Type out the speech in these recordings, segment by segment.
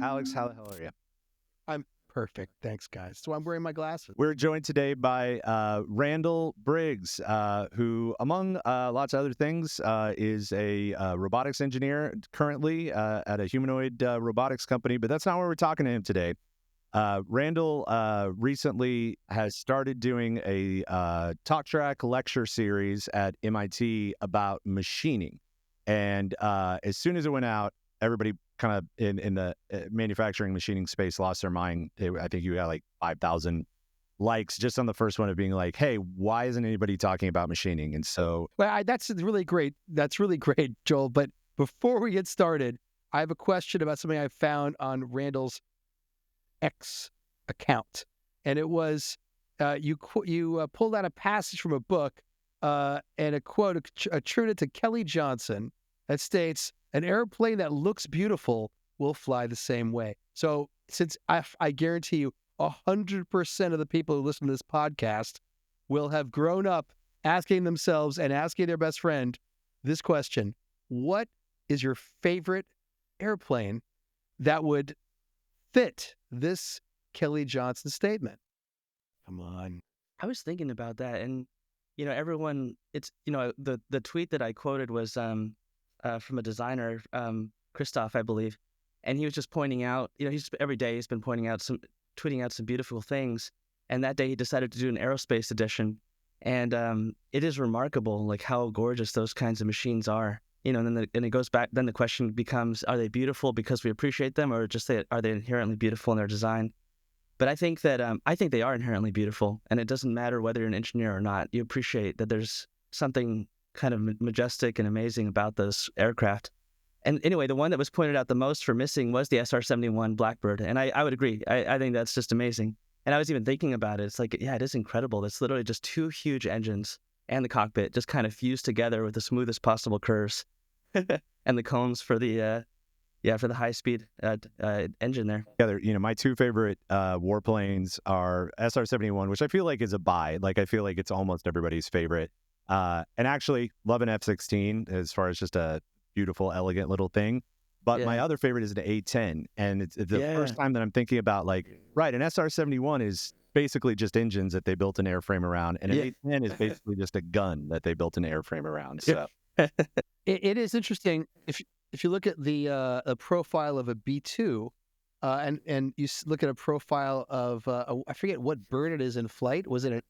Alex, how the hell are you? I'm perfect. Thanks, guys. So I'm wearing my glasses. We're joined today by Randall Briggs, who, among lots of other things, is a robotics engineer currently at a humanoid robotics company. But that's not why we're talking to him today. Randall recently has started doing a talk track lecture series at MIT about machining. And as soon as it went out, everybody kind of in the manufacturing machining space lost their mind. I think you got like 5,000 likes just on the first one of being like, hey, why isn't anybody talking about machining? And so, Well, that's really great. That's really great, Joel. But before we get started, I have a question about something I found on Randall's X account, and it was you pulled out a passage from a book and a quote attributed to Kelly Johnson that states, "An airplane that looks beautiful will fly the same way." So, since I guarantee you, 100% of the people who listen to this podcast will have grown up asking themselves and asking their best friend this question: what is your favorite airplane that would fit this Kelly Johnson statement? Come on. I was thinking about that, and everyone. It's the tweet that I quoted was from a designer, Christoph, I believe, and he was just pointing out. He's every day he's been tweeting out some beautiful things, and that day he decided to do an aerospace edition, and it is remarkable, like how gorgeous those kinds of machines are. And then it goes back. Then the question becomes: are they beautiful because we appreciate them, or just are they inherently beautiful in their design? But I think that I think they are inherently beautiful, and it doesn't matter whether you're an engineer or not. You appreciate that there's something kind of majestic and amazing about those aircraft. And anyway, the one that was pointed out the most for missing was the SR-71 Blackbird, and I would agree. I think that's just amazing. And I was even thinking about it. It's like, yeah, it is incredible. It's literally just two huge engines and the cockpit just kind of fused together with the smoothest possible curves, and the cones for the high-speed engine there. together, my two favorite warplanes are SR-71, which I feel like is a buy. Like, I feel like it's almost everybody's favorite. And actually, love an F-16 as far as just a beautiful, elegant little thing. But my other favorite is an A-10. And it's the first time that I'm thinking about, like, right, an SR-71 is basically just engines that they built an airframe around. And an A-10 is basically just a gun that they built an airframe around. So It is interesting if you look at the a profile of a B-2, and you look at a profile of I forget what bird it is in flight. Was it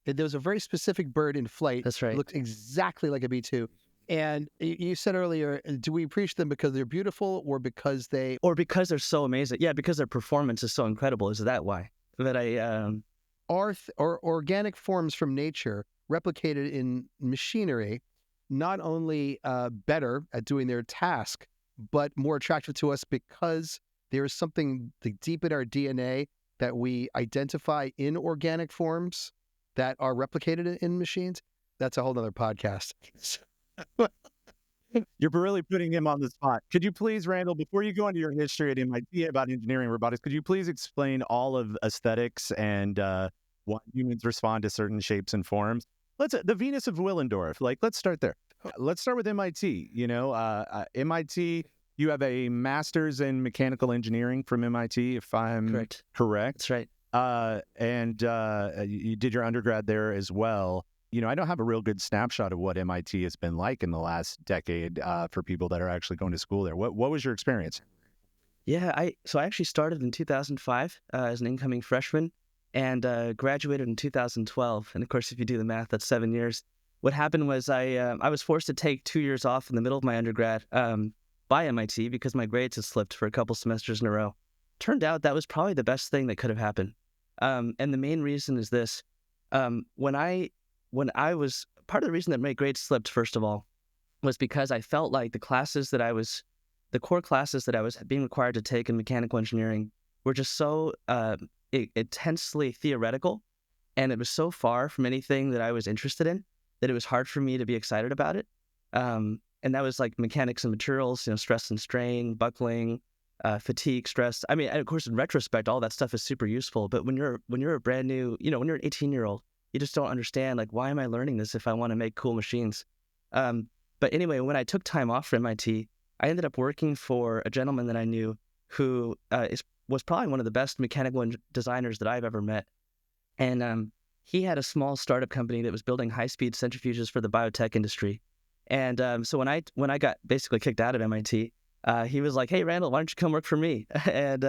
there was a very specific bird in flight. That's right. It looked exactly like a B-2. And you said earlier, do we appreciate them because they're beautiful or because they're so amazing? Yeah, because their performance is so incredible. Is that why? That are organic forms from nature replicated in machinery, not only better at doing their task, but more attractive to us because there is something deep in our DNA that we identify in organic forms that are replicated in machines. That's a whole nother podcast. you're really putting him on the spot. Could you please, Randall, before you go into your history at MIT about engineering robotics, could you please explain all of aesthetics and why humans respond to certain shapes and forms? The Venus of Willendorf. Like, let's start there. Let's start with MIT. MIT, you have a master's in mechanical engineering from MIT, if I'm correct. That's right. And you did your undergrad there as well. I don't have a real good snapshot of what MIT has been like in the last decade for people that are actually going to school there. What was your experience? Yeah, I actually started in 2005 as an incoming freshman and graduated in 2012. And of course, if you do the math, that's 7 years. What happened was I was forced to take 2 years off in the middle of my undergrad by MIT because my grades had slipped for a couple semesters in a row. Turned out that was probably the best thing that could have happened. And the main reason is this. When I was, part of the reason that my grades slipped, first of all, was because I felt like the core classes that I was being required to take in mechanical engineering were just so intensely theoretical, and it was so far from anything that I was interested in that it was hard for me to be excited about it. And that was like mechanics and materials, stress and strain, buckling, fatigue, stress. I mean, of course, in retrospect, all that stuff is super useful. But when you're a brand new, when you're an 18-year-old, you just don't understand, like, why am I learning this if I want to make cool machines? But anyway, when I took time off from MIT, I ended up working for a gentleman that I knew who was probably one of the best mechanical designers that I've ever met. And he had a small startup company that was building high-speed centrifuges for the biotech industry. And so when I got basically kicked out of MIT, he was like, "Hey, Randall, why don't you come work for me?" And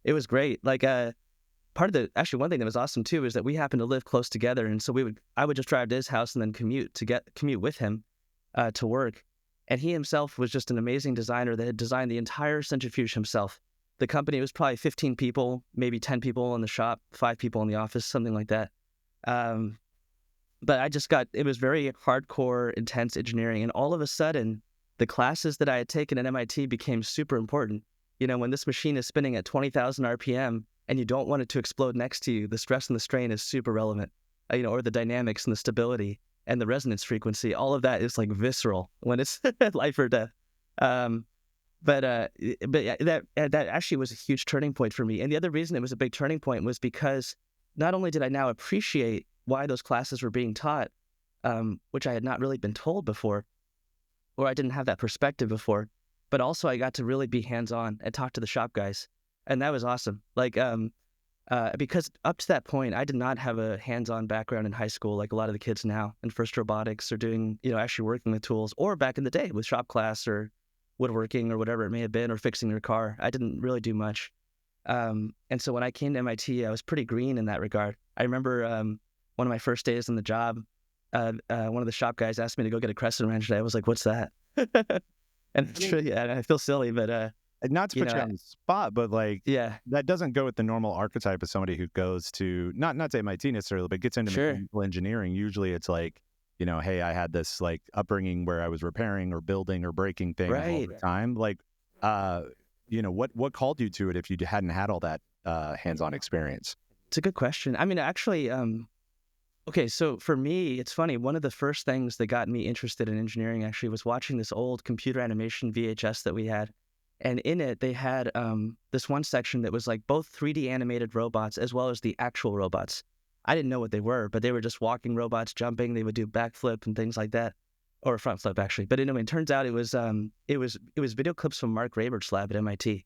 it was great. Like actually one thing that was awesome too is that we happened to live close together, and so I would just drive to his house and then commute with him to work. And he himself was just an amazing designer that had designed the entire centrifuge himself. The company was probably 15 people, maybe 10 people in the shop, 5 people in the office, something like that. Um, but it was very hardcore, intense engineering. And all of a sudden, the classes that I had taken at MIT became super important. When this machine is spinning at 20,000 RPM and you don't want it to explode next to you, the stress and the strain is super relevant, or the dynamics and the stability and the resonance frequency. All of that is like visceral when it's life or death. But yeah, that actually was a huge turning point for me. And the other reason it was a big turning point was because not only did I now appreciate why those classes were being taught, which I had not really been told before, or I didn't have that perspective before, but also I got to really be hands-on and talk to the shop guys. And that was awesome. Like, because up to that point, I did not have a hands-on background in high school like a lot of the kids now in FIRST Robotics are doing, actually working with tools, or back in the day with shop class or woodworking or whatever it may have been, or fixing their car. I didn't really do much. And so when I came to MIT, I was pretty green in that regard. I remember one of my first days on the job, one of the shop guys asked me to go get a crescent wrench. And I was like, "What's that?" And yeah, I feel silly, but not to put you on the spot, but like, yeah, that doesn't go with the normal archetype of somebody who goes to not to MIT necessarily, but gets into mechanical engineering. Usually it's like, hey, I had this like upbringing where I was repairing or building or breaking things all the time. Like, what called you to it if you hadn't had all that hands-on experience? It's a good question. I mean, actually, okay, so for me, it's funny. One of the first things that got me interested in engineering actually was watching this old computer animation VHS that we had. And in it, they had this one section that was like both 3D animated robots as well as the actual robots. I didn't know what they were, but they were just walking robots, jumping. They would do backflip and things like that, or front flip actually. But anyway, it turns out it was video clips from Mark Rabert's lab at MIT.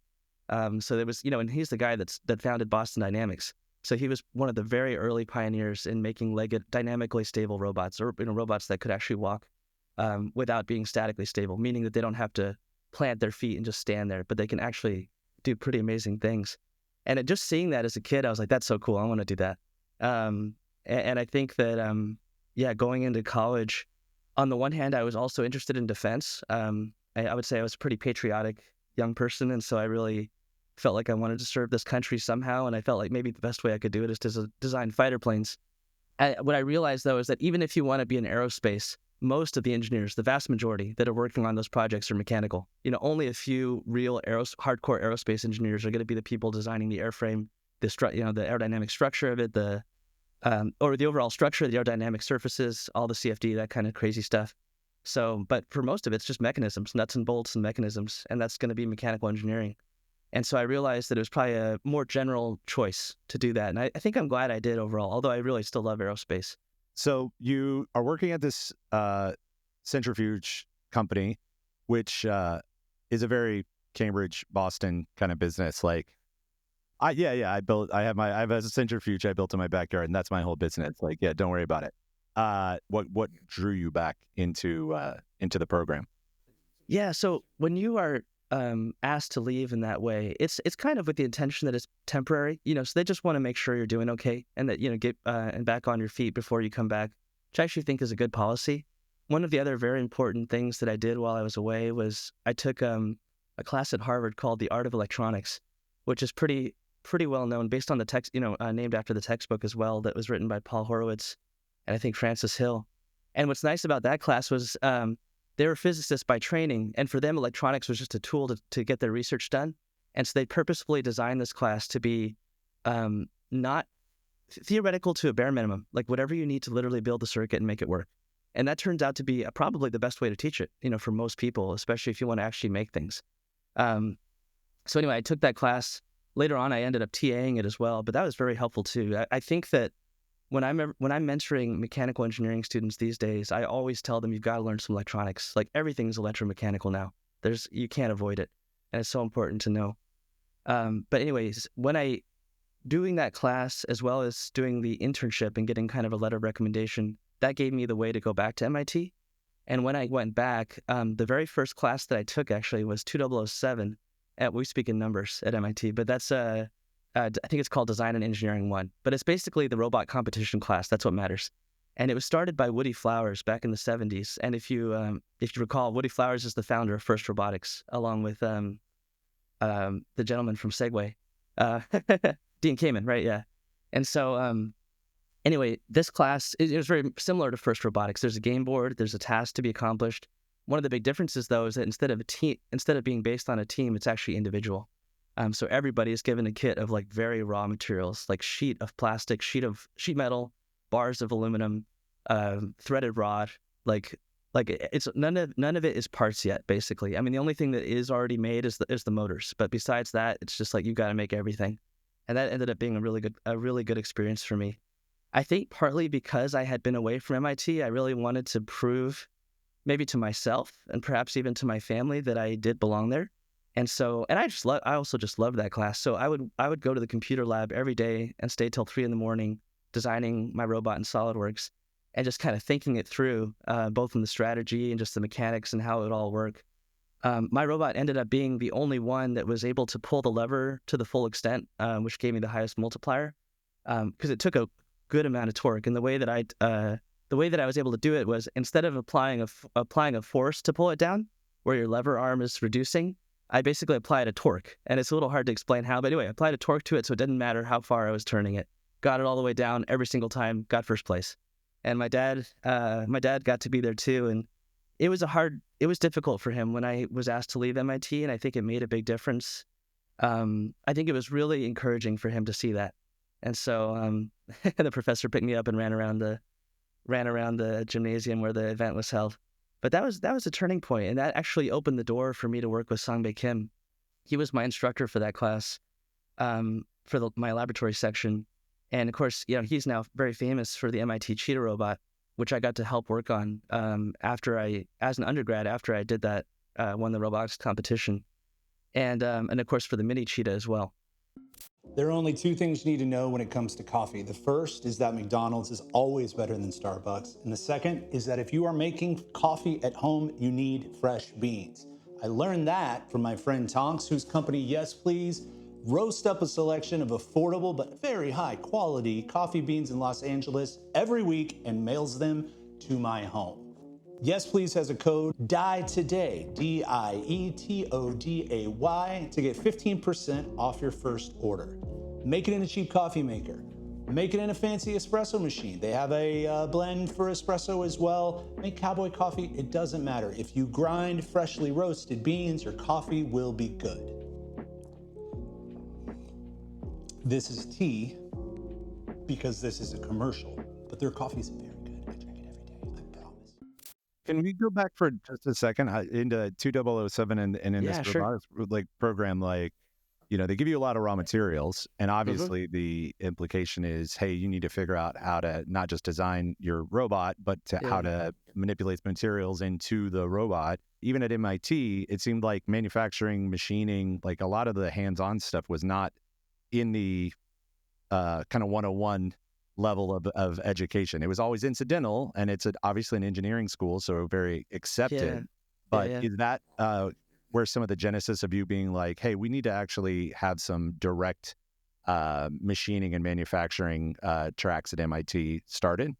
So there was, and he's the guy that founded Boston Dynamics. So he was one of the very early pioneers in making legged, dynamically stable robots, or robots that could actually walk without being statically stable, meaning that they don't have to plant their feet and just stand there, but they can actually do pretty amazing things. And just seeing that as a kid, I was like, "That's so cool! I want to do that." And I think that going into college, on the one hand, I was also interested in defense. I would say I was a pretty patriotic young person, and so I really felt like I wanted to serve this country somehow, and I felt like maybe the best way I could do it is to design fighter planes. What I realized, though, is that even if you want to be in aerospace, most of the engineers, the vast majority that are working on those projects are mechanical. Only a few real hardcore aerospace engineers are going to be the people designing the airframe, the aerodynamic structure of it, or the overall structure, the aerodynamic surfaces, all the CFD, that kind of crazy stuff. So, but for most of it, it's just mechanisms, nuts and bolts and mechanisms, and that's going to be mechanical engineering. And so I realized that it was probably a more general choice to do that. And I think I'm glad I did overall, although I really still love aerospace. So you are working at this centrifuge company, which is a very Cambridge, Boston kind of business. Like, I have a centrifuge I built in my backyard, and that's my whole business. Like, yeah, don't worry about it. What drew you back into the program? Yeah, so when you are asked to leave in that way, it's kind of with the intention that it's temporary, so they just want to make sure you're doing okay and that, get and back on your feet before you come back, which I actually think is a good policy. One of the other very important things that I did while I was away was I took a class at Harvard called The Art of Electronics, which is pretty well known based on the text, named after the textbook as well, that was written by Paul Horowitz and I think Francis Hill. And what's nice about that class was they were physicists by training, and for them, electronics was just a tool to get their research done. And so they purposefully designed this class to be not theoretical to a bare minimum, like whatever you need to literally build the circuit and make it work. And that turns out to be probably the best way to teach it, for most people, especially if you want to actually make things. So anyway, I took that class. Later on, I ended up TAing it as well, but that was very helpful too. I think that when I'm mentoring mechanical engineering students these days, I always tell them you've got to learn some electronics. Like everything's electromechanical now. You can't avoid it, and it's so important to know. But anyways, doing that class as well as doing the internship and getting kind of a letter of recommendation, that gave me the way to go back to MIT. And when I went back, the very first class that I took actually was 2007. We speak in numbers at MIT, but that's I think it's called Design and Engineering 1. But it's basically the robot competition class. That's what matters. And it was started by Woody Flowers back in the 70s. And if you recall, Woody Flowers is the founder of FIRST Robotics, along with the gentleman from Segway, Dean Kamen, right? Yeah. And so anyway, this class is very similar to FIRST Robotics. There's a game board, there's a task to be accomplished. One of the big differences, though, is that instead of being based on a team, it's actually individual. So everybody is given a kit of like very raw materials, like sheet of plastic, sheet metal, bars of aluminum, threaded rod. Like it's none of it is parts yet. Basically, I mean, the only thing that is already made is the motors. But besides that, it's just like you got to make everything, and that ended up being a really good experience for me. I think partly because I had been away from MIT, I really wanted to prove, maybe to myself and perhaps even to my family, that I did belong there. And so, and I also just loved that class. So I would go to the computer lab every day and stay till 3 a.m. designing my robot in SolidWorks and just kind of thinking it through, both in the strategy and just the mechanics and how it would all work. My robot ended up being the only one that was able to pull the lever to the full extent, which gave me the highest multiplier, because it took a good amount of torque. And the way that I was able to do it was, instead of applying a force to pull it down, where your lever arm is reducing, I basically applied a torque. And it's a little hard to explain how, but anyway, I applied a torque to it, so it didn't matter how far I was turning it. Got it all the way down every single time, got first place. And my dad got to be there too. And it was difficult for him when I was asked to leave MIT, and I think it made a big difference. I think it was really encouraging for him to see that. And so the professor picked me up and ran around the gymnasium where the event was held. But that was a turning point, and that actually opened the door for me to work with Sang-Bae Kim. He was my instructor for that class, for my laboratory section. And of course, he's now very famous for the MIT Cheetah robot, which I got to help work on as an undergrad, after I did that, won the robotics competition, and of course for the mini Cheetah as well. There are only two things you need to know when it comes to coffee. The first is that McDonald's is always better than Starbucks. And the second is that if you are making coffee at home, you need fresh beans. I learned that from my friend Tonks, whose company, Yes Please, roast up a selection of affordable but very high quality coffee beans in Los Angeles every week and mails them to my home. Yes Please has a code DIETODAY, DIETODAY, to get 15% off your first order. Make it in a cheap coffee maker. Make it in a fancy espresso machine. They have a blend for espresso as well. Make cowboy coffee, it doesn't matter. If you grind freshly roasted beans, your coffee will be good. This is tea because this is a commercial, but their coffee is very good. I drink it every day, I promise. Can we go back for just a second into 2007 and in Yeah, this sure. robotics program? They give you a lot of raw materials, and obviously the implication is, hey, you need to figure out how to not just design your robot, but how to manipulate materials into the robot. Even at MIT, it seemed like manufacturing, machining, like a lot of the hands-on stuff was not in the kind of 101 level of education. It was always incidental, and it's obviously an engineering school, so very accepted. Yeah. But Yeah. is that where some of the genesis of you being like, hey, we need to actually have some direct machining and manufacturing tracks at MIT started?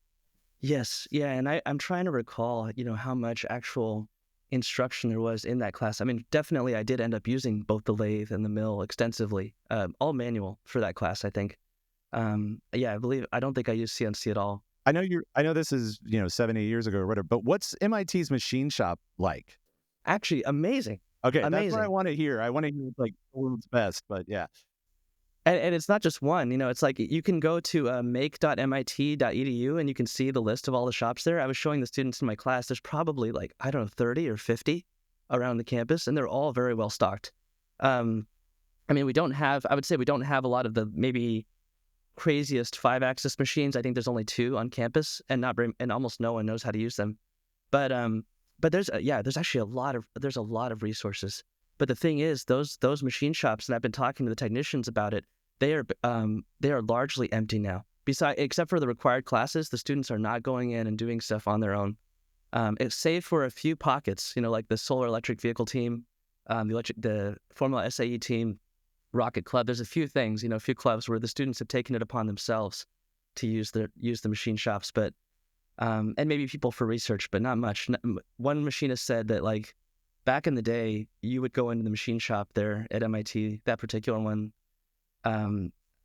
Yes. Yeah. And I'm trying to recall, how much actual instruction there was in that class. I mean, definitely I did end up using both the lathe and the mill extensively, all manual for that class, I think. I don't think I used CNC at all. I know this is, 7-8 years ago or whatever, but what's MIT's machine shop like? Actually, amazing. Okay, that's what I Amazing. want to hear. I want to hear like the world's best, but yeah. And it's not just one, it's like you can go to make.mit.edu and you can see the list of all the shops there. I was showing the students in my class, there's probably 30 or 50 around the campus, and they're all very well stocked. I would say we don't have a lot of the maybe craziest 5-axis machines. I think there's only 2 on campus, and almost no one knows how to use them. But there's actually a lot of resources. But the thing is, those machine shops, and I've been talking to the technicians about it, they are largely empty now. Except for the required classes, the students are not going in and doing stuff on their own. It's save for a few pockets, like the solar electric vehicle team, the Formula SAE team, Rocket Club. There's a few things, a few clubs where the students have taken it upon themselves to use the machine shops, but and maybe people for research, but not much. One machinist said that like back in the day, you would go into the machine shop there at MIT, that particular one,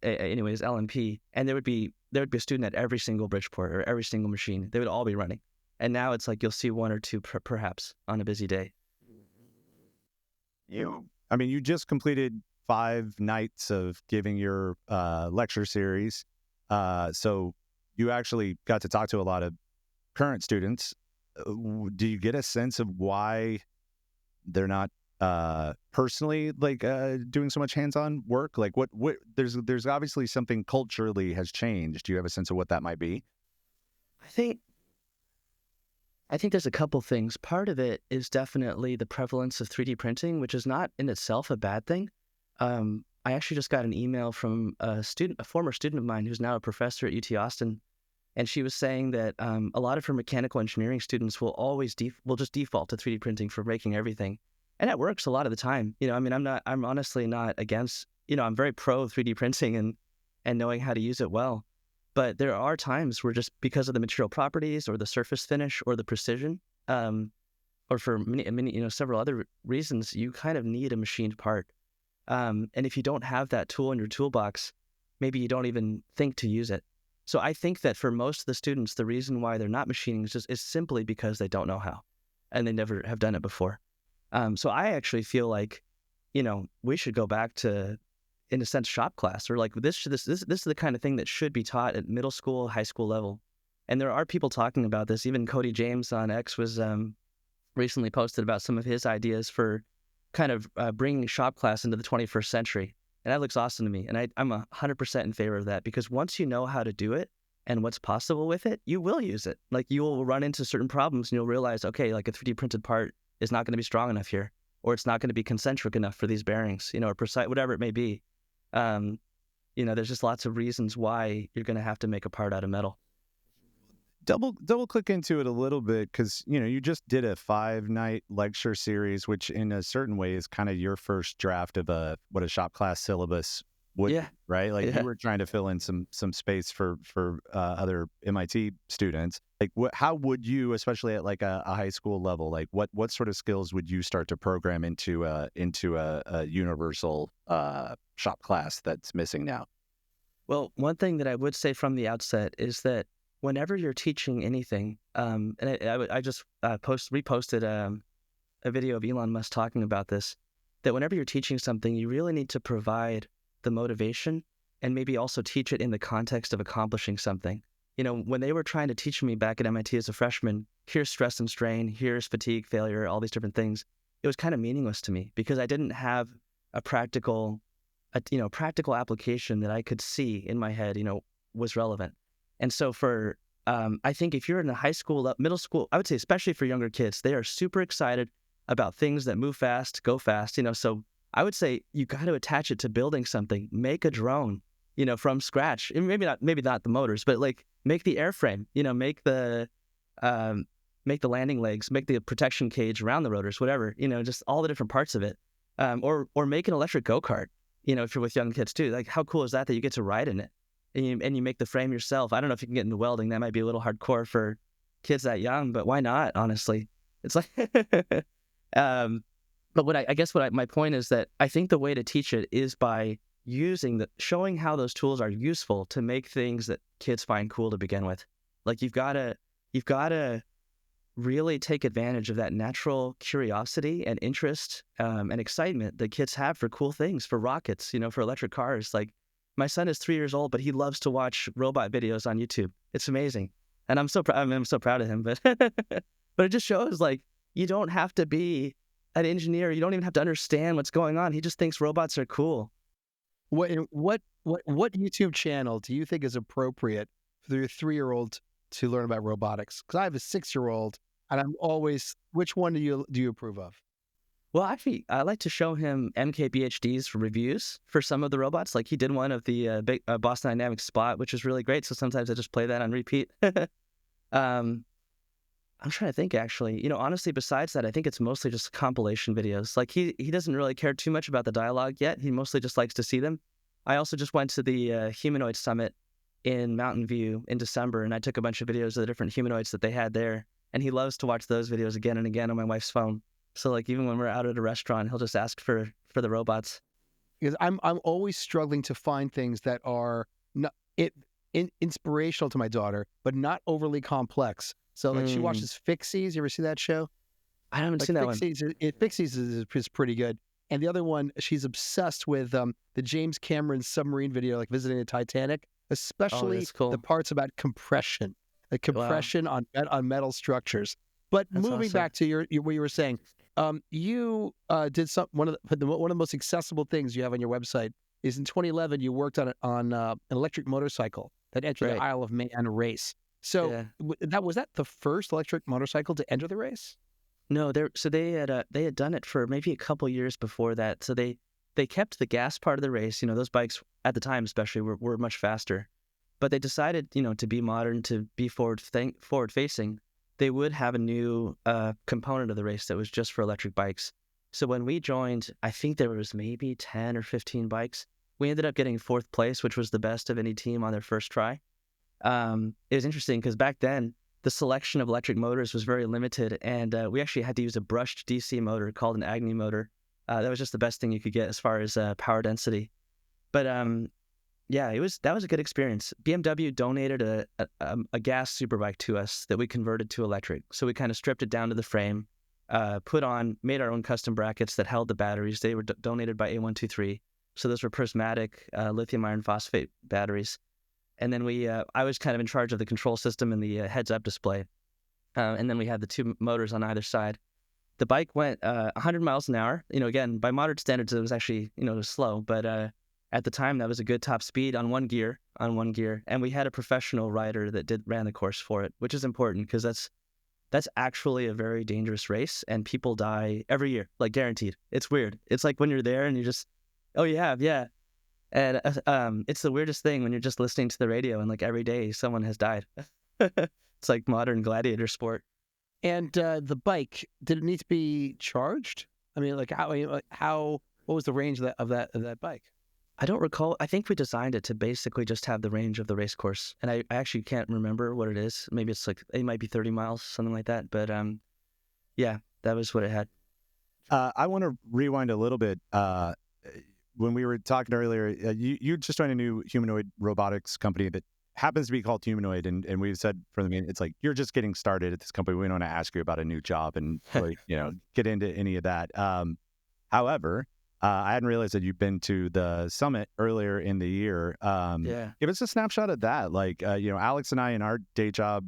anyways, LMP, and there would be a student at every single Bridgeport or every single machine. They would all be running. And now it's like you'll see one or two perhaps on a busy day. You just completed 5 nights of giving your lecture series. So you actually got to talk to a lot of current students. Do you get a sense of why they're not personally doing so much hands-on work? Like what there's obviously something culturally has changed. Do you have a sense of what that might be? I think there's a couple things. Part of it is definitely the prevalence of 3D printing, which is not in itself a bad thing. I actually just got an email from a former student of mine who's now a professor at UT Austin, and she was saying that a lot of her mechanical engineering students will always just default to 3D printing for making everything, and that works a lot of the time. I'm honestly not against. I'm very pro 3D printing and knowing how to use it well. But there are times where just because of the material properties or the surface finish or the precision, or for many, several other reasons, you kind of need a machined part. And if you don't have that tool in your toolbox, maybe you don't even think to use it. So I think that for most of the students, the reason why they're not machining is simply because they don't know how, and they never have done it before. So I actually feel like, we should go back to, in a sense, shop class, or like this is the kind of thing that should be taught at middle school, high school level. And there are people talking about this. Even Cody James on X was recently posted about some of his ideas for kind of bringing shop class into the 21st century. And that looks awesome to me. And I'm 100% in favor of that, because once you know how to do it and what's possible with it, you will use it. Like you will run into certain problems and you'll realize, okay, like a 3D printed part is not going to be strong enough here, or it's not going to be concentric enough for these bearings, or precise, whatever it may be. There's just lots of reasons why you're going to have to make a part out of metal. Double click into it a little bit, because you just did a 5-night lecture series, which in a certain way is kind of your first draft of what a shop class syllabus would be, right? Like you were trying to fill in some space for other MIT students. Like how would you, especially at like a high school level, like what sort of skills would you start to program into a universal shop class that's missing now? Well, one thing that I would say from the outset is that whenever you're teaching anything, and I just reposted a video of Elon Musk talking about this, that whenever you're teaching something, you really need to provide the motivation and maybe also teach it in the context of accomplishing something. When they were trying to teach me back at MIT as a freshman, here's stress and strain, here's fatigue, failure, all these different things, it was kind of meaningless to me because I didn't have a practical application that I could see in my head, was relevant. And so I think if you're in a high school, middle school, I would say especially for younger kids, they are super excited about things that move fast, go fast, so I would say you got to attach it to building something, make a drone, from scratch. And maybe not the motors, but like make the airframe, make the landing legs, make the protection cage around the rotors, whatever, just all the different parts of it. Or make an electric go-kart, if you're with young kids too. Like how cool is that you get to ride in it? And you make the frame yourself. I don't know if you can get into welding. That might be a little hardcore for kids that young, but why not? Honestly, it's like, but my point is that I think the way to teach it is by showing how those tools are useful to make things that kids find cool to begin with. Like you've got to really take advantage of that natural curiosity and interest and excitement that kids have for cool things, for rockets, for electric cars. Like, my son is 3 years old, but he loves to watch robot videos on YouTube. It's amazing. And I'm so proud of him, but but it just shows like you don't have to be an engineer. You don't even have to understand what's going on. He just thinks robots are cool. What YouTube channel do you think is appropriate for your 3-year-old to learn about robotics? Because I have a 6-year-old, and I'm always, which one do you approve of? Well, actually, I like to show him MKBHD's reviews for some of the robots. Like he did one of the big Boston Dynamics Spot, which is really great. So sometimes I just play that on repeat. um, I'm trying to think, actually. Honestly, besides that, I think it's mostly just compilation videos. Like he doesn't really care too much about the dialogue yet. He mostly just likes to see them. I also just went to the Humanoid Summit in Mountain View in December, and I took a bunch of videos of the different humanoids that they had there. And he loves to watch those videos again and again on my wife's phone. So like even when we're out at a restaurant, he'll just ask for the robots. Because I'm always struggling to find things that are not inspirational to my daughter, but not overly complex. So like she Mm, watches Fixies. You ever see that show? I haven't Like seen that one. Fixies is pretty good. And the other one, she's obsessed with the James Cameron submarine video, like visiting the Titanic, Oh, especially that's the cool. parts about compression, like Wow, compression on metal structures. But that's moving awesome. back to what you were saying, you did one of one of the most accessible things you have on your website is in 2011 you worked on an electric motorcycle that entered the Right. Isle of Man race. So Yeah. was that the first electric motorcycle to enter the race? No, they had done it for maybe a couple years before that. So they kept the gas part of the race. Those bikes at the time especially were much faster. But they decided, to be modern, to be forward facing. They would have a new component of the race that was just for electric bikes. So when we joined, I think there was maybe 10 or 15 bikes. We ended up getting fourth place, which was the best of any team on their first try. It was interesting because back then the selection of electric motors was very limited, and we actually had to use a brushed DC motor called an Agni motor. That was just the best thing you could get as far as power density. But yeah, that was a good experience. BMW donated a gas superbike to us that we converted to electric. So we kind of stripped it down to the frame, made our own custom brackets that held the batteries. They were donated by A123. So those were prismatic lithium iron phosphate batteries. And then I was kind of in charge of the control system and the heads-up display. And then we had the two motors on either side. The bike went 100 miles an hour. Again, by modern standards, it was actually, it was slow. But at the time, that was a good top speed on one gear. And we had a professional rider that ran the course for it, which is important because that's actually a very dangerous race. And people die every year, like guaranteed. It's weird. It's like when you're there and you just, oh, you have, yeah. And it's the weirdest thing when you're just listening to the radio and like every day someone has died. It's like modern gladiator sport. And the bike, did it need to be charged? I mean, like what was the range of that bike? I don't recall. I think we designed it to basically just have the range of the race course, and I actually can't remember what it is. Maybe it might be 30 miles, something like that. But yeah, that was what it had. I want to rewind a little bit. When we were talking earlier, you just joined a new humanoid robotics company that happens to be called Humanoid, and we've said from the beginning, it's like you're just getting started at this company. We don't want to ask you about a new job and really, get into any of that. However, I hadn't realized that you've been to the summit earlier in the year. Yeah. Give us a snapshot of that. Like, Alex and I in our day job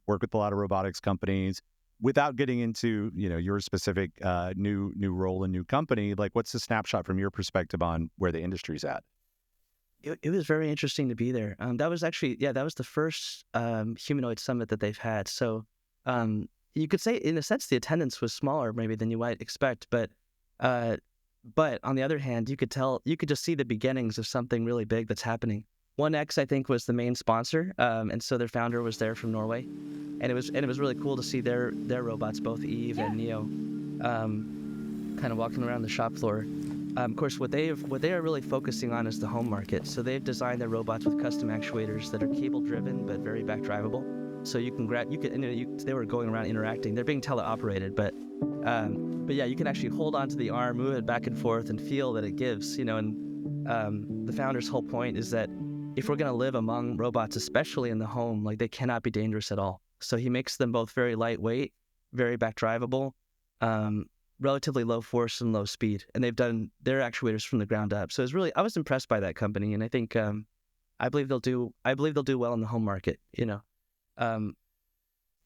work with a lot of robotics companies. Without getting into, your specific new role and new company, like what's the snapshot from your perspective on where the industry's at? It was very interesting to be there. That was actually, that was the first humanoid summit that they've had. So you could say, in a sense, the attendance was smaller maybe than you might expect. But on the other hand, you could just see the beginnings of something really big that's happening. 1X, I think, was the main sponsor, and so their founder was there from Norway, and it was really cool to see their robots, both Eve and Neo, kind of walking around the shop floor. Of course, what they are really focusing on is the home market. So they've designed their robots with custom actuators that are cable driven but very back drivable. So they were going around interacting. They're being teleoperated, but yeah, you can actually hold onto the arm, move it back and forth, and feel that it gives. And the founder's whole point is that if we're going to live among robots, especially in the home, like they cannot be dangerous at all. So he makes them both very lightweight, very back drivable, relatively low force and low speed. And they've done their actuators from the ground up. So I was impressed by that company. And I think, I believe they'll do well in the home market,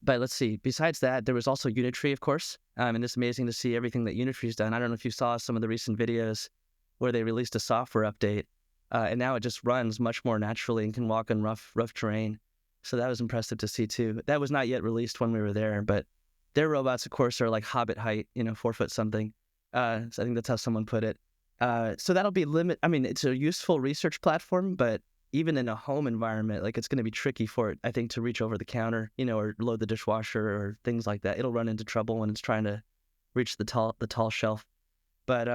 but let's see, besides that, there was also Unitree, of course. And it's amazing to see everything that Unitree's done. I don't know if you saw some of the recent videos where they released a software update. And now it just runs much more naturally and can walk on rough terrain. So that was impressive to see too. That was not yet released when we were there, but their robots, of course, are like Hobbit height, 4 foot something. So I think that's how someone put it. So that'll be I mean, it's a useful research platform, but even in a home environment, like it's going to be tricky for it, I think, to reach over the counter, or load the dishwasher or things like that. It'll run into trouble when it's trying to reach the tall shelf. But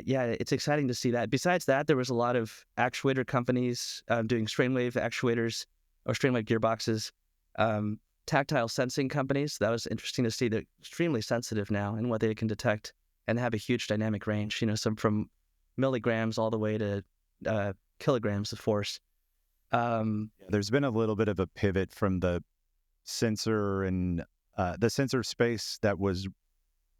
yeah, it's exciting to see that. Besides that, there was a lot of actuator companies doing strain wave actuators or strain wave gearboxes, tactile sensing companies. That was interesting to see. They're extremely sensitive now in what they can detect and have a huge dynamic range, some from milligrams all the way to kilograms of force. There's been a little bit of a pivot from the sensor and the sensor space that was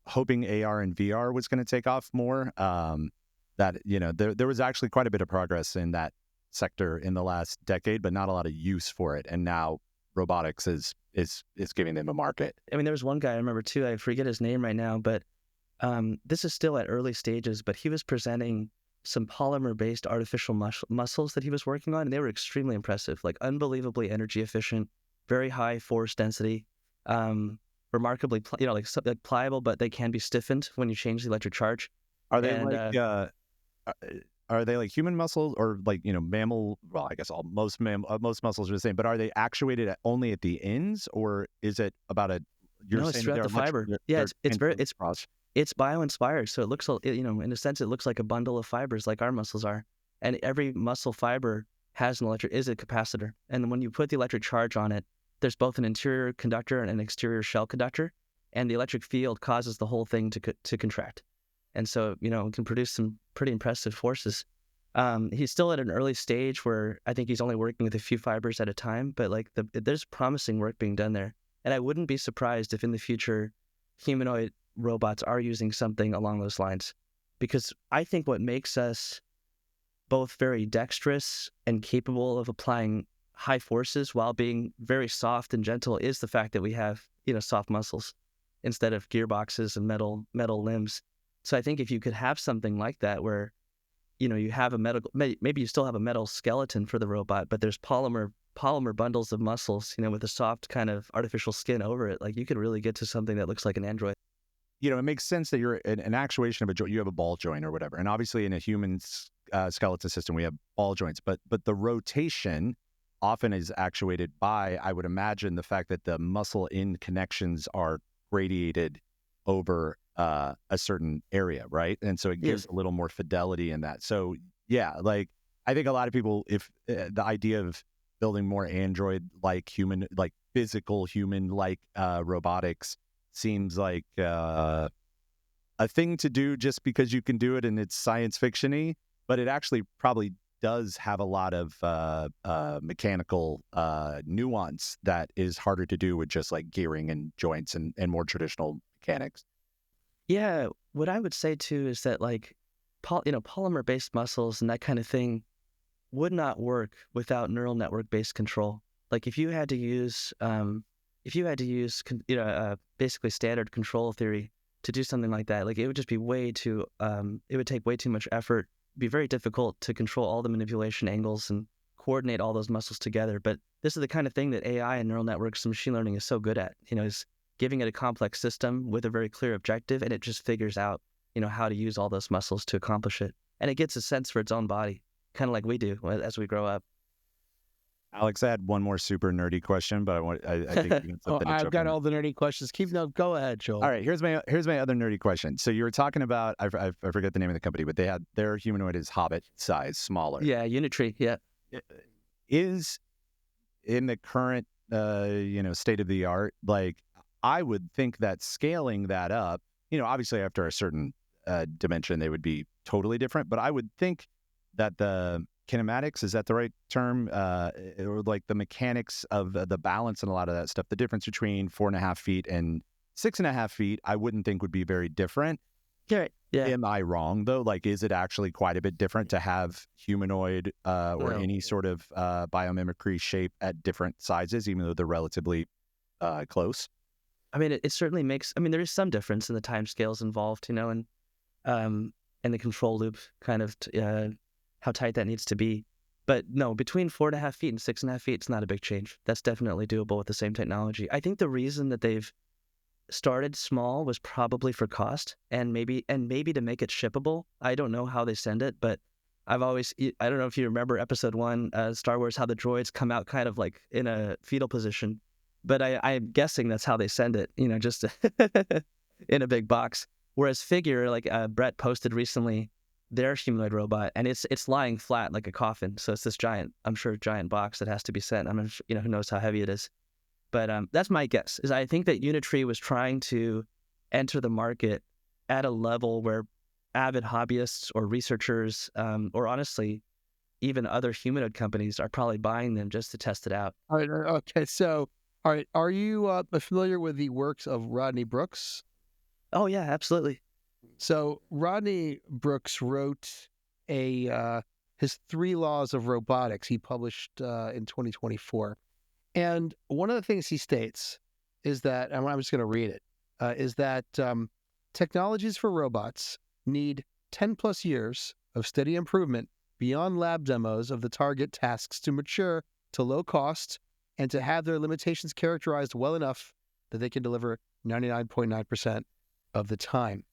hoping AR and VR was going to take off more. There was actually quite a bit of progress in that sector in the last decade, but not a lot of use for it. And now robotics is giving them a market. I mean, there was one guy I remember too. I forget his name right now, but this is still at early stages. But he was presenting some polymer-based artificial muscles that he was working on, and they were extremely impressive, like unbelievably energy efficient, very high force density, remarkably, like pliable, but they can be stiffened when you change the electric charge. Are they are they like human muscles or like mammal? Well, I guess most muscles are the same, but are they actuated only at the ends, or is it about a? No, it's throughout the fiber. Yeah, it's bio-inspired, so it looks, in a sense, it looks like a bundle of fibers, like our muscles are. And every muscle fiber is a capacitor. And when you put the electric charge on it, there's both an interior conductor and an exterior shell conductor, and the electric field causes the whole thing to contract. And so, it can produce some pretty impressive forces. He's still at an early stage where I think he's only working with a few fibers at a time, but like there's promising work being done there. And I wouldn't be surprised if in the future humanoid robots are using something along those lines, because I think what makes us both very dexterous and capable of applying high forces while being very soft and gentle is the fact that we have, soft muscles instead of gearboxes and metal limbs. So I think if you could have something like that where, you have maybe you still have a metal skeleton for the robot, but there's polymer bundles of muscles, with a soft kind of artificial skin over it, like you could really get to something that looks like an android. It makes sense that you're an actuation of a joint. You have a ball joint or whatever, and obviously in a human skeleton system we have ball joints, but the rotation often is actuated by, I would imagine, the fact that the muscle end connections are radiated over a certain area, right? And so it gives a little more fidelity in that. So yeah, like I think a lot of people, if the idea of building more android-like human, like physical human-like robotics seems like a thing to do just because you can do it and it's science fiction-y, but it actually probably does have a lot of mechanical nuance that is harder to do with just like gearing and joints and more traditional mechanics. Yeah, what I would say too is that like, polymer-based muscles and that kind of thing would not work without neural network-based control. Like if you had to use, basically standard control theory to do something like that, like it would just be it would take way too much effort. It'd be very difficult to control all the manipulation angles and coordinate all those muscles together. But this is the kind of thing that AI and neural networks and machine learning is so good at, is giving it a complex system with a very clear objective, and it just figures out, how to use all those muscles to accomplish it. And it gets a sense for its own body, kind of like we do as we grow up. Alex, I had one more super nerdy question, but I think you I've got all the nerdy questions. Go ahead, Joel. All right, here's my other nerdy question. So you were talking about, I forget the name of the company, but they had their humanoid is Hobbit size, smaller. Yeah, Unitree. Yeah, is in the current state of the art. Like I would think that scaling that up, obviously after a certain dimension, they would be totally different. But I would think that the kinematics, is that the right term? Or like the mechanics of the balance and a lot of that stuff, the difference between 4.5 feet and 6.5 feet, I wouldn't think would be very different. Yeah. Am I wrong though? Like, is it actually quite a bit different to have humanoid or any sort of biomimicry shape at different sizes, even though they're relatively close? I mean, it certainly makes. I mean, there is some difference in the time scales involved, and the control loop, kind of how tight that needs to be. But no, between 4.5 feet and 6.5 feet, it's not a big change. That's definitely doable with the same technology. I think the reason that they've started small was probably for cost and maybe to make it shippable. I don't know how they send it, but I don't know if you remember episode 1, Star Wars, how the droids come out kind of like in a fetal position, but I'm guessing that's how they send it, just in a big box. Whereas Figure, like Brett posted recently, their humanoid robot, and it's lying flat like a coffin. So it's this giant box that has to be sent. I mean, who knows how heavy it is. But that's my guess, is I think that Unitree was trying to enter the market at a level where avid hobbyists or researchers, or honestly, even other humanoid companies are probably buying them just to test it out. All right. Okay. So, all right. Are you familiar with the works of Rodney Brooks? Oh, yeah, absolutely. So Rodney Brooks wrote his 3 Laws of Robotics. He published in 2024. And one of the things he states is that, and I'm just going to read it, is that technologies for robots need 10 plus years of steady improvement beyond lab demos of the target tasks to mature to low cost and to have their limitations characterized well enough that they can deliver 99.9% of the time.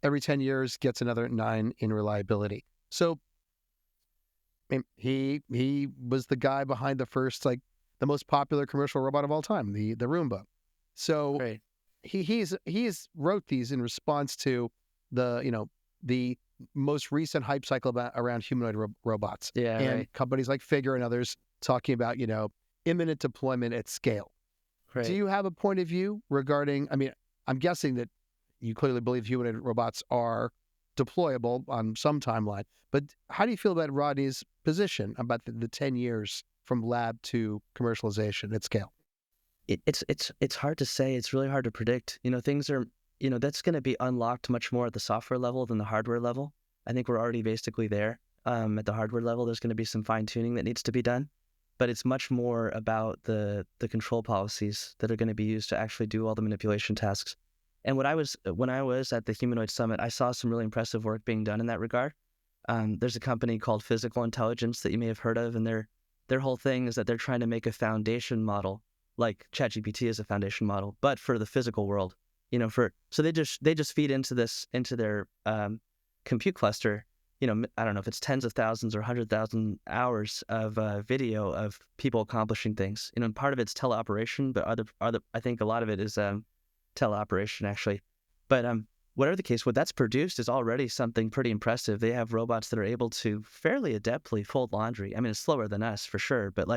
Every 10 years gets another 9 in reliability. So he was the guy behind the first, like, the most popular commercial robot of all time, the Roomba. So Right. he's wrote these in response to the most recent hype cycle around humanoid robots. Yeah, And right. companies like Figure and others talking about, imminent deployment at scale. Right. Do you have a point of view regarding, I mean, I'm guessing that you clearly believe humanoid robots are deployable on some timeline, but how do you feel about Rodney's position about the 10 years from lab to commercialization at scale? It's hard to say. It's really hard to predict. Things are, that's going to be unlocked much more at the software level than the hardware level. I think we're already basically there. At the hardware level, there's going to be some fine tuning that needs to be done, but it's much more about the control policies that are going to be used to actually do all the manipulation tasks. And when I was at the Humanoid Summit, I saw some really impressive work being done in that regard. There's a company called Physical Intelligence that you may have heard of, and their whole thing is that they're trying to make a foundation model, like ChatGPT is a foundation model, but for the physical world. So they just feed into their compute cluster. I don't know if it's tens of thousands or 100,000 hours of video of people accomplishing things. And part of it's teleoperation, but other I think a lot of it is teleoperation actually. But whatever the case, what that's produced is already something pretty impressive. They have robots that are able to fairly adeptly fold laundry. I mean, it's slower than us for sure, but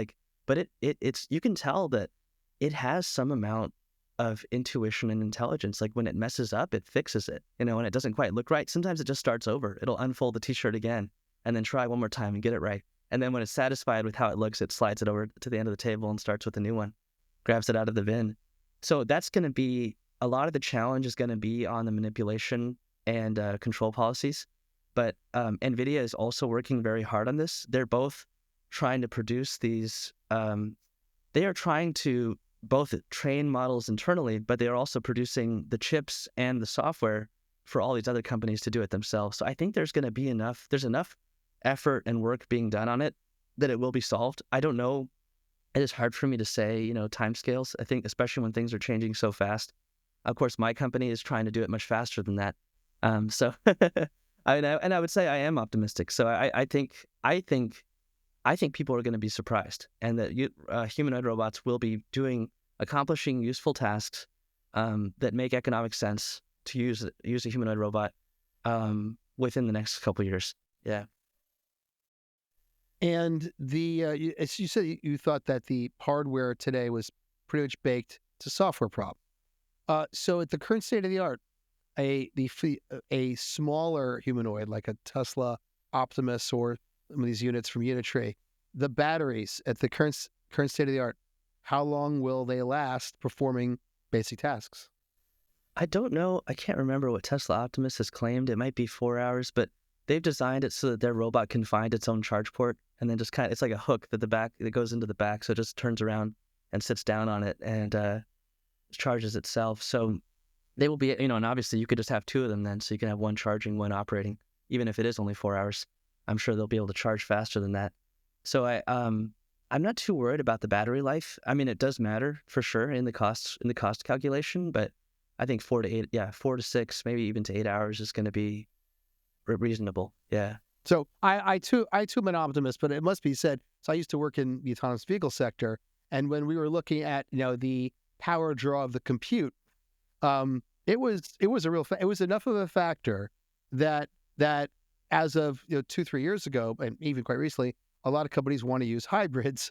it's you can tell that it has some amount of intuition and intelligence. Like when it messes up, it fixes it. When it doesn't quite look right, sometimes it just starts over. It'll unfold the t-shirt again and then try one more time and get it right. And then when it's satisfied with how it looks, it slides it over to the end of the table and starts with a new one, grabs it out of the bin. So that's going to be, a lot of the challenge is going to be on the manipulation and control policies. But NVIDIA is also working very hard on this. They're both trying to produce these, they are trying to both train models internally, but they are also producing the chips and the software for all these other companies to do it themselves. So I think there's enough effort and work being done on it that it will be solved. I don't know. It is hard for me to say, timescales. I think especially when things are changing so fast. Of course, my company is trying to do it much faster than that. So I would say I am optimistic. So I think people are going to be surprised, and that humanoid robots will be accomplishing useful tasks that make economic sense to use a humanoid robot within the next couple of years. Yeah. And as you said, you thought that the hardware today was pretty much baked to software problem. So at the current state of the art, a smaller humanoid like a Tesla Optimus or some of these units from Unitree, the batteries at the current state of the art, how long will they last performing basic tasks? I don't know. I can't remember what Tesla Optimus has claimed. It might be 4 hours, but they've designed it so that their robot can find its own charge port, and then just it's like a hook that goes into the back, so it just turns around and sits down on it and charges itself. So they will be, and obviously you could just have 2 of them then, so you can have one charging, one operating, even if it is only 4 hours. I'm sure they'll be able to charge faster than that. So I'm not too worried about the battery life. I mean, it does matter for sure in the cost calculation, but I think 4 to 6, maybe even to 8 hours is going to be reasonable. Yeah. So I too am an optimist, but it must be said. So I used to work in the autonomous vehicle sector, and when we were looking at the power draw of the compute, it was a real it was enough of a factor that as of 2-3 years ago, and even quite recently, a lot of companies want to use hybrids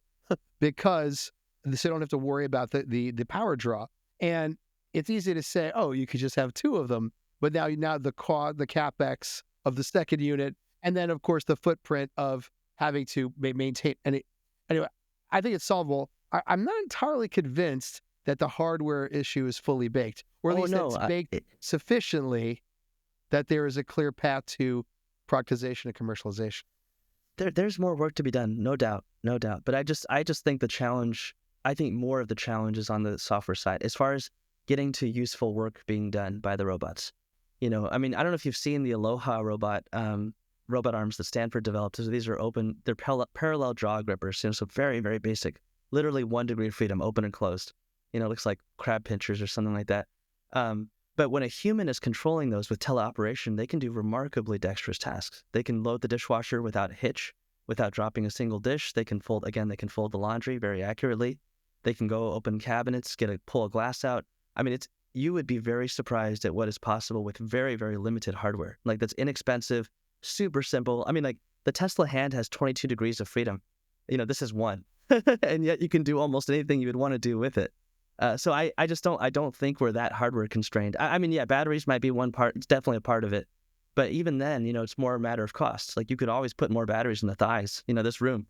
because they don't have to worry about the power draw. And it's easy to say, oh, you could just have two of them, but now the capex of the second unit, and then of course the footprint of having to maintain. Anyway, I think it's solvable. I'm not entirely convinced that the hardware issue is fully baked, or at least it's baked sufficiently that there is a clear path to productization and commercialization. There's more work to be done, no doubt. But I just think I think more of the challenge is on the software side, as far as getting to useful work being done by the robots. I mean, I don't know if you've seen the Aloha robot arms that Stanford developed. So these are they're parallel jaw grippers, so very, very basic, literally 1 degree of freedom, open and closed. Looks like crab pinchers or something like that. But when a human is controlling those with teleoperation, they can do remarkably dexterous tasks. They can load the dishwasher without a hitch, without dropping a single dish. They can fold the laundry very accurately. They can go open cabinets, pull a glass out. I mean, you would be very surprised at what is possible with very, very limited hardware. Like, that's inexpensive, super simple. I mean, like, the Tesla hand has 22 degrees of freedom. This is one. And yet you can do almost anything you would want to do with it. So I don't think we're that hardware constrained. I mean, yeah, batteries might be one part. It's definitely a part of it. But even then, it's more a matter of cost. Like, you could always put more batteries in the thighs, this room.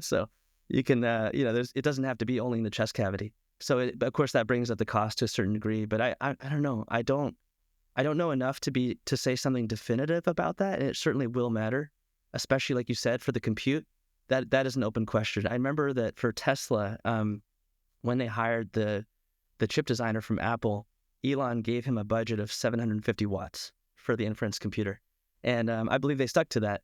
So you can, it doesn't have to be only in the chest cavity. So of course that brings up the cost to a certain degree, but I don't know. I don't know enough to say something definitive about that. And it certainly will matter, especially like you said, for the compute. That is an open question. I remember that for Tesla, when they hired the chip designer from Apple, Elon gave him a budget of 750 watts for the inference computer. And I believe they stuck to that.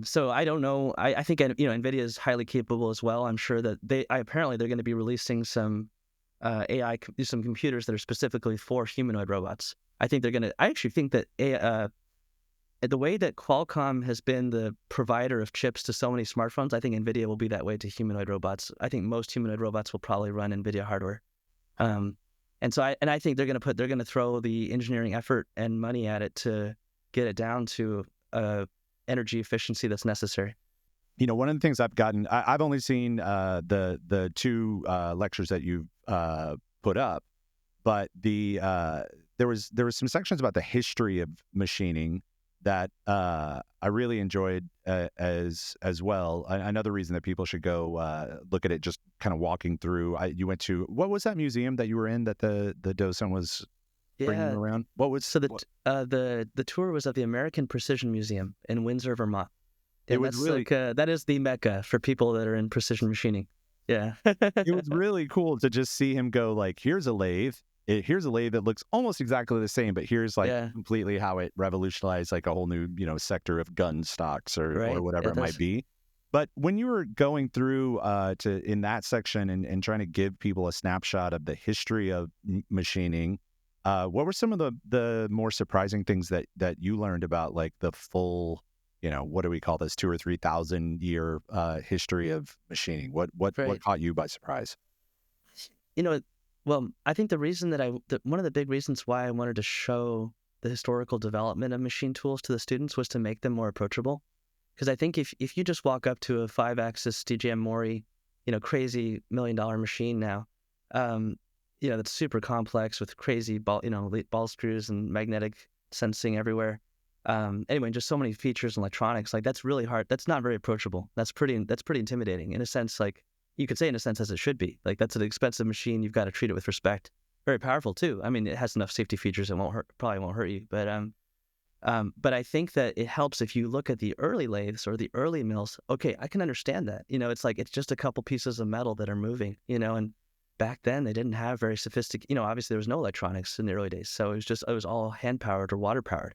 So I don't know. I think NVIDIA is highly capable as well. I'm sure that apparently they're going to be releasing some some computers that are specifically for humanoid robots. I actually think that the way that Qualcomm has been the provider of chips to so many smartphones, I think NVIDIA will be that way to humanoid robots. I think most humanoid robots will probably run NVIDIA hardware. And so I think they're going to throw the engineering effort and money at it to get it down to energy efficiency that's necessary. One of the things I've only seen the two lectures that you've put up, but there was some sections about the history of machining that I really enjoyed as well. Another reason that people should go look at it, just kind of walking through. You went to, what was that museum that you were in that the docent was bringing you around? What was the tour was at the American Precision Museum in Windsor, Vermont. And it was really that is the mecca for people that are in precision machining. Yeah. It was really cool to just see him go, like, here's a lathe that looks almost exactly the same, but here's completely how it revolutionized like a whole new, sector of gun stocks or whatever it might be. But when you were going through in that section and trying to give people a snapshot of the history of machining, what were some of the more surprising things that you learned about, like, the full, what do we call this, 2,000 or 3,000 year history of machining? What caught you by surprise? Well, I think one of the big reasons why I wanted to show the historical development of machine tools to the students was to make them more approachable. Because I think if you just walk up to a 5-axis DJM Mori, crazy $1 million machine now, that's super complex with crazy ball screws and magnetic sensing everywhere. Anyway, just so many features and electronics, like, that's really hard. That's not very approachable. That's pretty intimidating in a sense. Like, you could say in a sense as it should be. Like, that's an expensive machine. You've got to treat it with respect. Very powerful too. I mean, it has enough safety features. It probably won't hurt you. But I think that it helps if you look at the early lathes or the early mills. Okay, I can understand that. It's like, it's just a couple pieces of metal that are moving, and back then they didn't have very sophisticated, obviously there was no electronics in the early days. So it was all hand powered or water powered.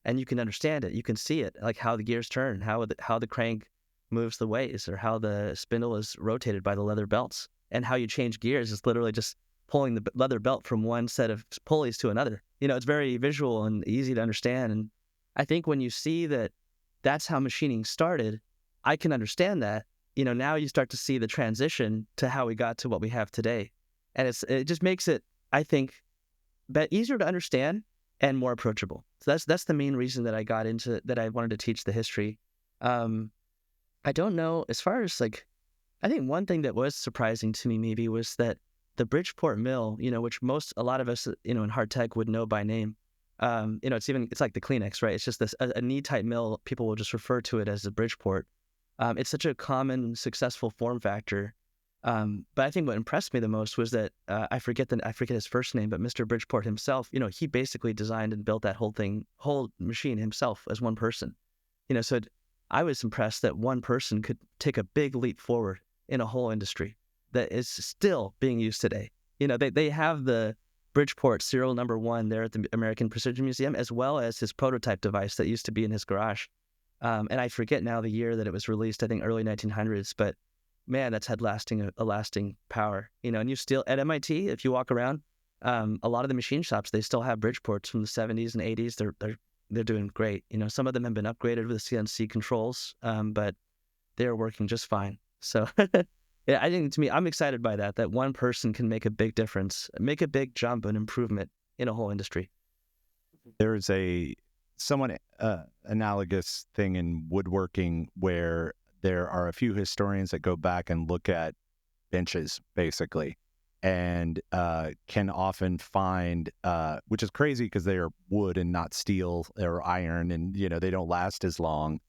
And you can understand it. You can see it, like how the gears turn, how the crank moves the ways, or how the spindle is rotated by the leather belts, and how you change gears is literally just pulling the leather belt from one set of pulleys to another. It's very visual and easy to understand. And I think when you see that that's how machining started, I can understand that. Now you start to see the transition to how we got to what we have today. And it just makes it, I think, easier to understand and more approachable. So that's the main reason that I wanted to teach the history. I don't know, as far as I think one thing that was surprising to me maybe was that the Bridgeport mill, which a lot of us, in hard tech would know by name. It's like the Kleenex, right? It's just a knee type mill. People will just refer to it as the Bridgeport. It's such a common, successful form factor. But I think what impressed me the most was that I forget his first name, but Mr. Bridgeport himself, he basically designed and built that whole machine himself as one person. So I was impressed that one person could take a big leap forward in a whole industry that is still being used today. They have the Bridgeport serial number 1 there at the American Precision Museum, as well as his prototype device that used to be in his garage. And I forget now the year that it was released, I think early 1900s, but man, that's had a lasting power. And you still, at MIT, if you walk around, a lot of the machine shops, they still have Bridgeports from the 70s and 80s. They're doing great. Some of them have been upgraded with CNC controls, but they're working just fine. So yeah, I think, to me, I'm excited by that one person can make a big difference, make a big jump and improvement in a whole industry. There's a somewhat analogous thing in woodworking where there are a few historians that go back and look at benches, basically, and can often find, which is crazy because they are wood and not steel or iron, and they don't last as long.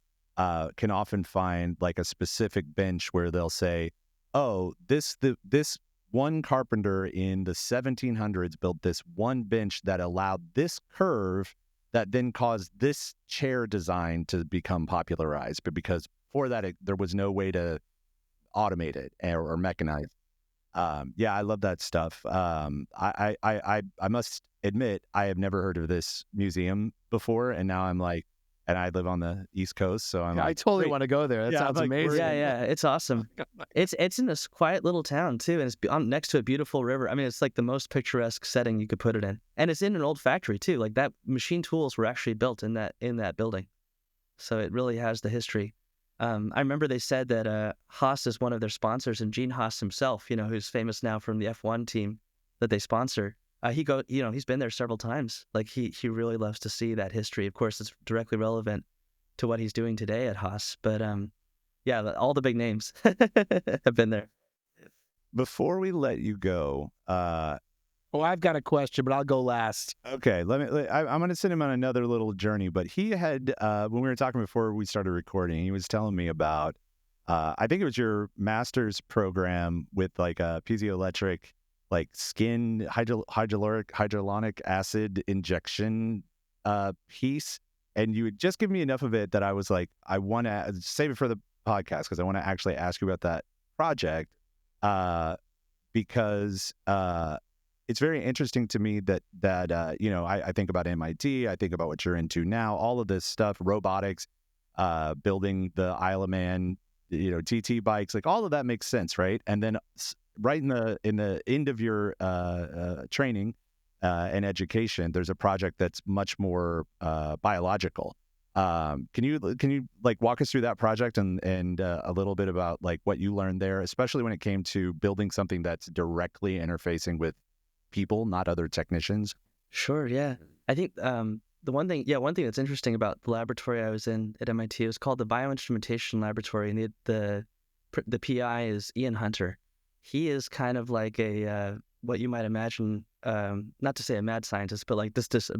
Can often find like a specific bench where they'll say, "Oh, this one carpenter in the 1700s built this one bench that allowed this curve that then caused this chair design to become popularized, but because before that there was no way to automate it or mechanize." Yeah, I love that stuff. I must admit I have never heard of this museum before, and now I'm like, and I live on the East Coast, so I totally want to go there. That sounds amazing. Yeah, it's awesome. It's in this quiet little town too, and it's next to a beautiful river. I mean, it's like the most picturesque setting you could put it in, and it's in an old factory too. Like that, machine tools were actually built in that building, so it really has the history. I remember they said that Haas is one of their sponsors, and Gene Haas himself, who's famous now from the F1 team that they sponsor. He's been there several times. Like he really loves to see that history. Of course, it's directly relevant to what he's doing today at Haas. But yeah, all the big names have been there. Before we let you go, I've got a question, but I'll go last. Okay, I'm going to send him on another little journey. But he had, when we were talking before we started recording, he was telling me about, I think it was your master's program with like a piezoelectric, like skin hydrolonic acid injection piece. And you would just give me enough of it that I was like, I want to save it for the podcast because I want to actually ask you about that project because it's very interesting to me that I think about MIT, I think about what you're into now, all of this stuff, robotics, building the Isle of Man, TT bikes, like all of that makes sense, right? And then right in the end of your training and education, there's a project that's much more biological. Can you like walk us through that project and a little bit about like what you learned there, especially when it came to building something that's directly interfacing with people, not other technicians? Sure, yeah. I think one thing that's interesting about the laboratory I was in at MIT, it was called the Bioinstrumentation Laboratory, and the PI is Ian Hunter. He is kind of like a what you might imagine, not to say a mad scientist, but like this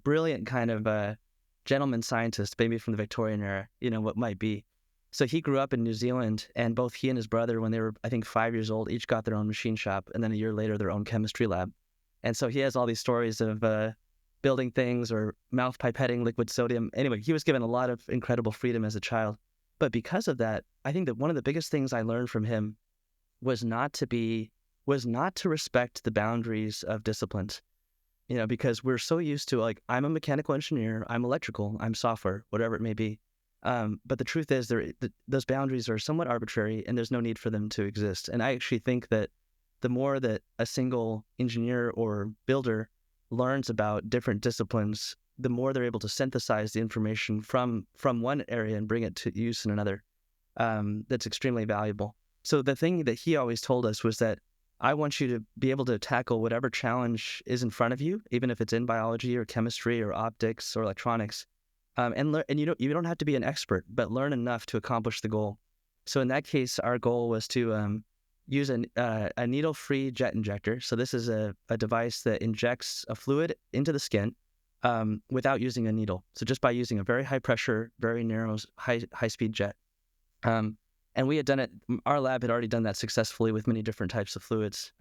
brilliant kind of gentleman scientist, maybe from the Victorian era, what might be. So he grew up in New Zealand, and both he and his brother, when they were, I think, 5 years old, each got their own machine shop, and then a year later, their own chemistry lab. And so he has all these stories of building things or mouth pipetting liquid sodium. Anyway, he was given a lot of incredible freedom as a child. But because of that, I think that one of the biggest things I learned from him was not to respect the boundaries of disciplines. Because we're so used to, like, I'm a mechanical engineer, I'm electrical, I'm software, whatever it may be. But the truth is those boundaries are somewhat arbitrary and there's no need for them to exist. And I actually think that the more that a single engineer or builder learns about different disciplines, the more they're able to synthesize the information from one area and bring it to use in another. That's extremely valuable. So the thing that he always told us was that I want you to be able to tackle whatever challenge is in front of you, even if it's in biology or chemistry or optics or electronics, and you don't have to be an expert, but learn enough to accomplish the goal. So in that case, our goal was to use a needle-free jet injector. So this is a device that injects a fluid into the skin without using a needle. So just by using a very high pressure, very narrow, high-speed jet. And we had done it, our lab had already done that successfully with many different types of fluids.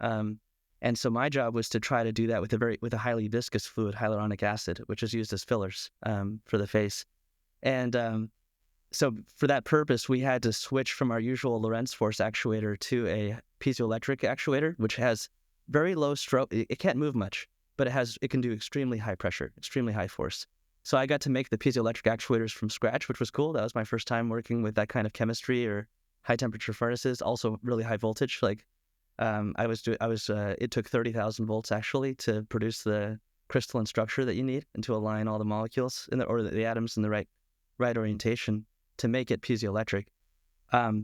And so my job was to try to do that with a highly viscous fluid, hyaluronic acid, which is used as fillers for the face. And so for that purpose, we had to switch from our usual Lorentz force actuator to a piezoelectric actuator, which has very low stroke. It can't move much, but it can do extremely high pressure, extremely high force. So I got to make the piezoelectric actuators from scratch, which was cool. That was my first time working with that kind of chemistry or high temperature furnaces, also really high voltage. Like it took 30,000 volts actually to produce the crystalline structure that you need and to align all the molecules or the atoms in the right orientation to make it piezoelectric.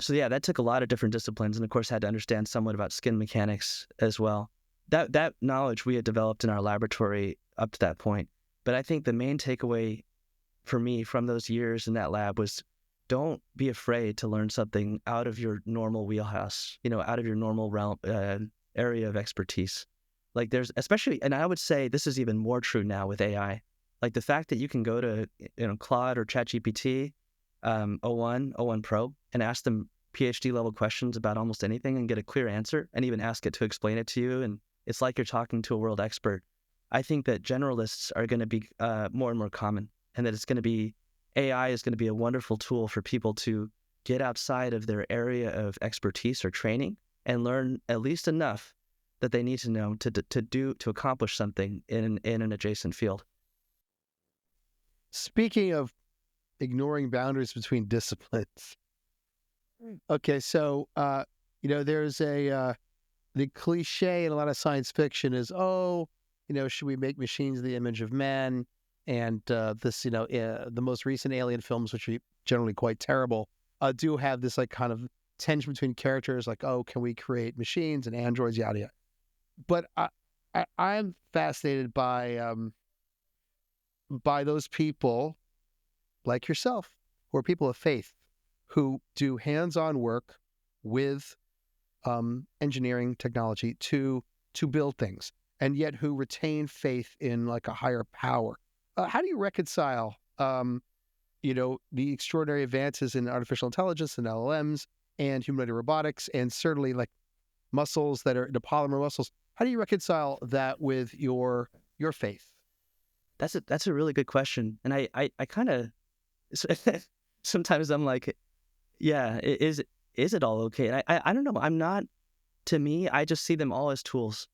So yeah, that took a lot of different disciplines, and of course had to understand somewhat about skin mechanics as well. That knowledge we had developed in our laboratory up to that point. But I think the main takeaway for me from those years in that lab was, don't be afraid to learn something out of your normal wheelhouse, out of your normal realm, area of expertise. Like there's especially, and I would say this is even more true now with AI, like the fact that you can go to, Claude or ChatGPT, O1 Pro, and ask them PhD level questions about almost anything and get a clear answer, and even ask it to explain it to you. And it's like you're talking to a world expert. I think that generalists are going to be more and more common, and that AI is going to be a wonderful tool for people to get outside of their area of expertise or training and learn at least enough that they need to know to accomplish something in an adjacent field. Speaking of ignoring boundaries between disciplines, okay, so there's the cliche in a lot of science fiction is, should we make machines the image of man? And the most recent Alien films, which are generally quite terrible, do have this like kind of tension between characters, like, can we create machines and androids, yada yada. But I'm fascinated by those people like yourself, who are people of faith, who do hands-on work with engineering technology to build things, and yet who retain faith in like a higher power. How do you reconcile, the extraordinary advances in artificial intelligence and LLMs and humanoid robotics, and certainly like muscles that are the polymer muscles? How do you reconcile that with your faith? That's a really good question, and I kind of sometimes I'm like, yeah, is it all okay? And I don't know. I'm not. To me, I just see them all as tools.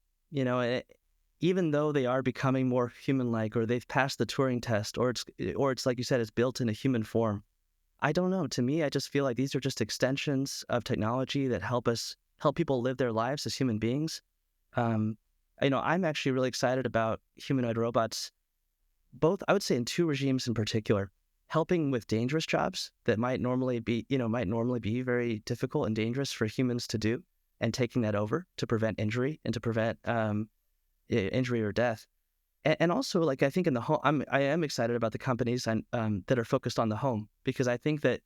Even though they are becoming more human-like, or they've passed the Turing test, or it's like you said, it's built in a human form. I don't know. To me, I just feel like these are just extensions of technology that help people live their lives as human beings. I'm actually really excited about humanoid robots, both, I would say, in two regimes in particular: helping with dangerous jobs that might normally be very difficult and dangerous for humans to do, and taking that over to prevent injury and to prevent injury or death. And also, like, I think in the home, I am excited about the companies that are focused on the home, because I think that,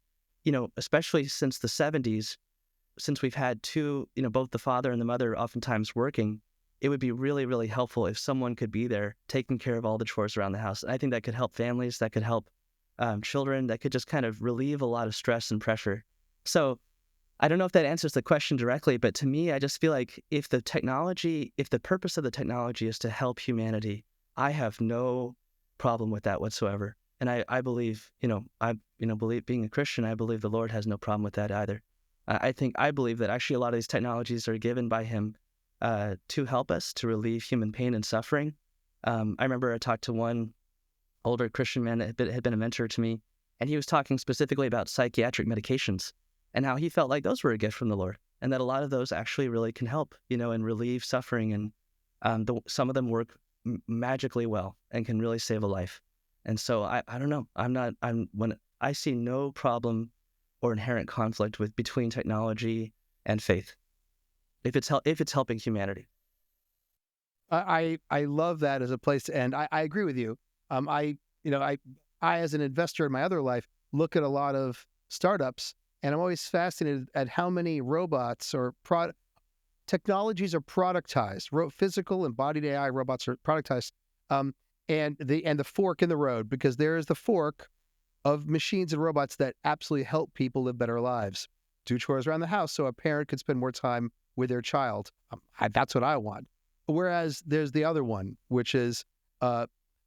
especially since the 70s, since we've had two, both the father and the mother oftentimes working, it would be really, really helpful if someone could be there taking care of all the chores around the house. And I think that could help families, that could help children, that could just kind of relieve a lot of stress and pressure. So I don't know if that answers the question directly, but to me, I just feel like if the purpose of the technology is to help humanity, I have no problem with that whatsoever. And I believe, being a Christian, I believe the Lord has no problem with that either. I believe that actually a lot of these technologies are given by Him to help us to relieve human pain and suffering. I remember I talked to one older Christian man that had been a mentor to me, and he was talking specifically about psychiatric medications and how he felt like those were a gift from the Lord. and that a lot of those actually really can help, and relieve suffering. And some of them work magically well and can really save a life. And so I don't know. When I see no problem or inherent conflict between technology and faith, if it's helping humanity. I love that as a place to end. I agree with you. I as an investor in my other life look at a lot of startups, and I'm always fascinated at how many robots or technologies are productized. Physical embodied AI robots are productized, and the fork in the road, because there is the fork of machines and robots that absolutely help people live better lives, do chores around the house, so a parent could spend more time with their child. That's what I want. Whereas there's the other one, which is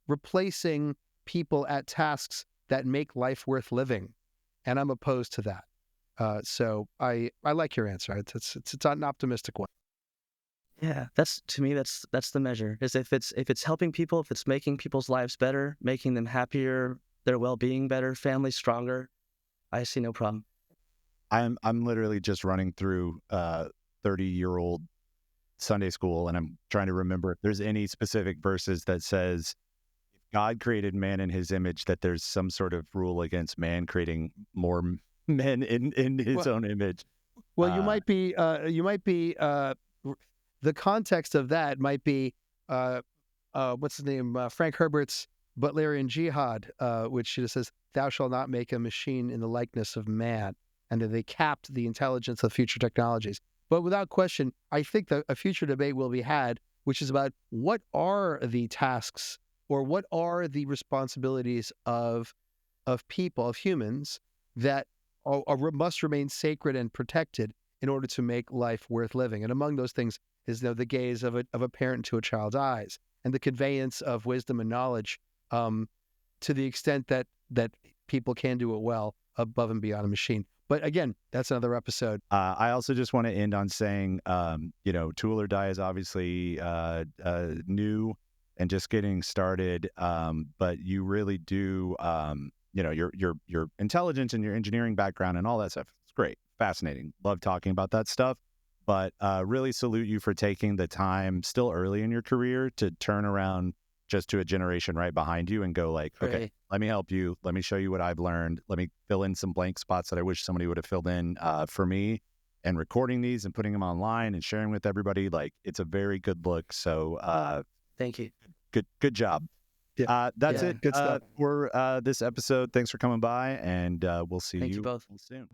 replacing people at tasks that make life worth living, and I'm opposed to that. So I like your answer. It's an optimistic one. Yeah, to me that's the measure. Is if it's helping people, if it's making people's lives better, making them happier, their well-being better, families stronger, I see no problem. I'm literally just running through 30-year-old Sunday school, and I'm trying to remember if there's any specific verses that says if God created man in his image, that there's some sort of rule against man creating more men in his own image. Well, you might be the context of that might be what's his name, Frank Herbert's Butlerian Jihad, which says, "Thou shalt not make a machine in the likeness of man," and that they capped the intelligence of future technologies. But without question, I think that a future debate will be had, which is about what are the tasks or what are the responsibilities of people, of humans, that must remain sacred and protected in order to make life worth living. And among those things is the gaze of a parent to a child's eyes, and the conveyance of wisdom and knowledge to the extent that people can do it well above and beyond a machine. But again, that's another episode. I also just want to end on saying, Tool or Die is obviously new and just getting started, but you really do, your intelligence and your engineering background and all that stuff. It's great, fascinating. Love talking about that stuff. But really salute you for taking the time still early in your career to turn around just to a generation right behind you and go like, okay, Right. let me help you. Let me show you what I've learned. Let me fill in some blank spots that I wish somebody would have filled in for me. And recording these and putting them online and sharing with everybody, like it's a very good look. So Thank you. good job. Yeah. That's Yeah. it Good stuff. for this episode. Thanks for coming by, and we'll see Thank you both. soon.